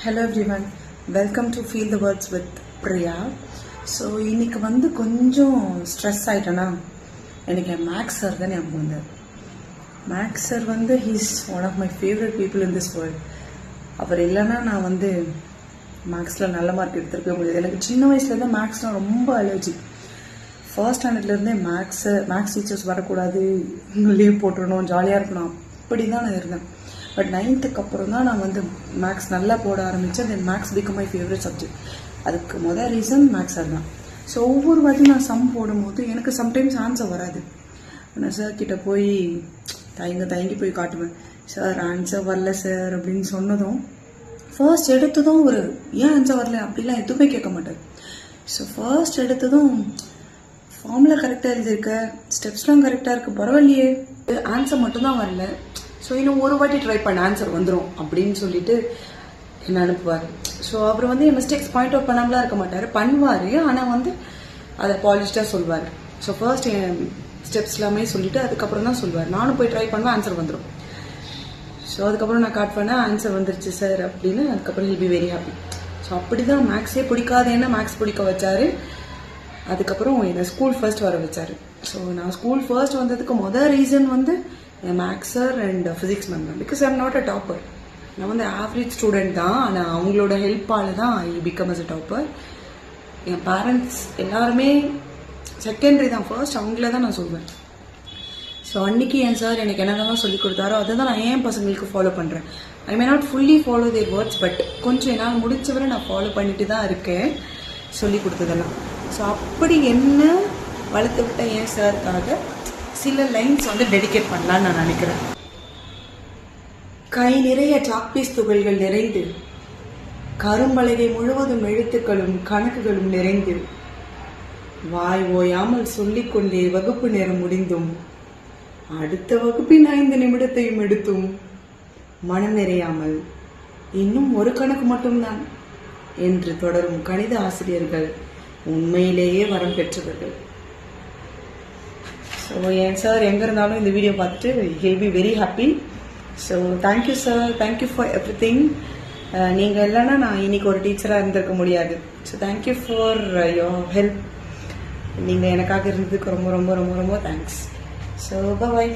Hello everyone, welcome to Feel the Words with Priya. So இன்னைக்கு கொஞ்சம் stress ஆகிட்டேன்னா எனக்கு என் maths sir தான் ஞாபகம் வந்தார். Maths sir he's one of my favourite people in this world. அவர் இல்லைன்னா நான் மேக்ஸில் நல்ல மார்க் எடுத்துருக்கவே முடியாது. எனக்கு சின்ன வயசுலேருந்து மேக்ஸ்னால் ரொம்ப அலர்ஜி. ஃபர்ஸ்ட் ஸ்டாண்டர்ட்லேருந்தே மேக்ஸ் டீச்சர்ஸ் வரக்கூடாது, லீவ் போட்டுடணும், ஜாலியாக இருக்கணும், அப்படி தான் நான் இருந்தேன். பட் 9th அப்புறம் தான் நான் மேக்ஸ் நல்லா போட ஆரம்பித்தேன். Then maths become my favourite subject. அதுக்கு முதல் ரீசன் மேக்ஸ் சார் தான். ஸோ ஒவ்வொரு வாட்டி நான் சம் போடும்போது எனக்கு சம்டைம்ஸ் ஆன்சர் வராது. நான் சார் கிட்ட போய் தயங்கி போய் காட்டுவேன், சார் ஆன்சர் வரல சார் அப்படின்னு சொன்னதும் ஃபர்ஸ்ட் எடுத்ததும் ஏன் ஆன்சர் வரல அப்படிலாம் எதுவுமே கேட்க மாட்டேன். ஸோ ஃபர்ஸ்ட் எடுத்ததும் ஃபார்முலா கரெக்டாக எழுதியிருக்க, ஸ்டெப்ஸ்லாம் கரெக்டாக இருக்குது, பரவாயில்லையே, ஆன்சர் மட்டும்தான் வரல, ஸோ இன்னும் ஒரு வாட்டி ட்ரை பண்ண ஆன்சர் வந்துடும் அப்படின்னு சொல்லிட்டு என்ன அனுப்புவார். ஸோ அவர் என் மிஸ்டேக்ஸ் பாயிண்ட் அவுட் பண்ணாமலாம் இருக்க மாட்டார், பண்ணுவார். ஆனால் அதை பாலிஷ்டாக சொல்வார். ஸோ ஃபர்ஸ்ட் என் ஸ்டெப்ஸ் எல்லாமே சொல்லிவிட்டு அதுக்கப்புறம் தான் சொல்வார். நானும் போய் ட்ரை பண்ணுவேன், ஆன்சர் வந்துடும். ஸோ அதுக்கப்புறம் நான் காட் பண்ணேன், ஆன்சர் வந்துருச்சு சார் அப்படின்னு. அதுக்கப்புறம் he'll be very happy. So அப்படி தான் மேக்ஸே பிடிக்காதேன்னா மேக்ஸ் பிடிக்க வச்சார். அதுக்கப்புறம் என்னை ஸ்கூல் ஃபர்ஸ்ட் வர வச்சார். ஸோ நான் ஸ்கூல் ஃபர்ஸ்ட் வந்ததுக்கு மொதல் ரீசன் என் maths sir and physics ma'am தான். Because I'm not a topper. நான் ஆவரேஜ் ஸ்டூடெண்ட் தான். ஆனால் அவங்களோட ஹெல்ப்பால் தான் I become as a topper. என் பேரண்ட்ஸ் எல்லாருமே செகண்டரி தான், ஃபர்ஸ்ட் அவங்கள தான் நான் சொல்வேன். ஸோ அன்றைக்கி என் சார் எனக்கு என்னென்னலாம் சொல்லிக் கொடுத்தாரோ அதை தான் நான் என் பசங்களுக்கு ஃபாலோ பண்ணுறேன். I may not fully follow their words, but கொஞ்சம் என்னால் முடிச்சவரை நான் ஃபாலோ பண்ணிட்டு தான் இருக்கேன் சொல்லி கொடுத்ததெல்லாம். ஸோ அப்படி என்ன வளர்த்து விட்ட என் சாருக்காக சில லைன்ஸ் டெடிகேட் பண்ணலான்னு நான் நினைக்கிறேன். கை நிறைய சாக்பீஸ் துகள்கள் நிறைந்து, கரும்பலகை முழுவதும் எழுத்துக்களும் கணக்குகளும் நிறைந்து, வாய் ஓயாமல் சொல்லிக்கொண்டே வகுப்பு நேரம் முடிந்தும், அடுத்த வகுப்பின் 5 நிமிடத்தையும் எடுத்தும், மனம் நிறையாமல் இன்னும் ஒரு கணக்கு மட்டும்தான் என்று தொடரும் கணித ஆசிரியர்கள் உண்மையிலேயே வரம் பெற்றவர்கள். ஸோ என் சார் எங்கே இருந்தாலும் இந்த வீடியோ பார்த்துட்டு he'll be very happy. So thank you sir, thank you for every thing. நீங்கள் இல்லைன்னா நான் இன்னைக்கு ஒரு டீச்சராக இருந்திருக்க முடியாது. So thank you for your help. நீங்கள் எனக்காக இருந்ததுக்கு ரொம்ப ரொம்ப ரொம்ப ரொம்ப தேங்க்ஸ். So bye.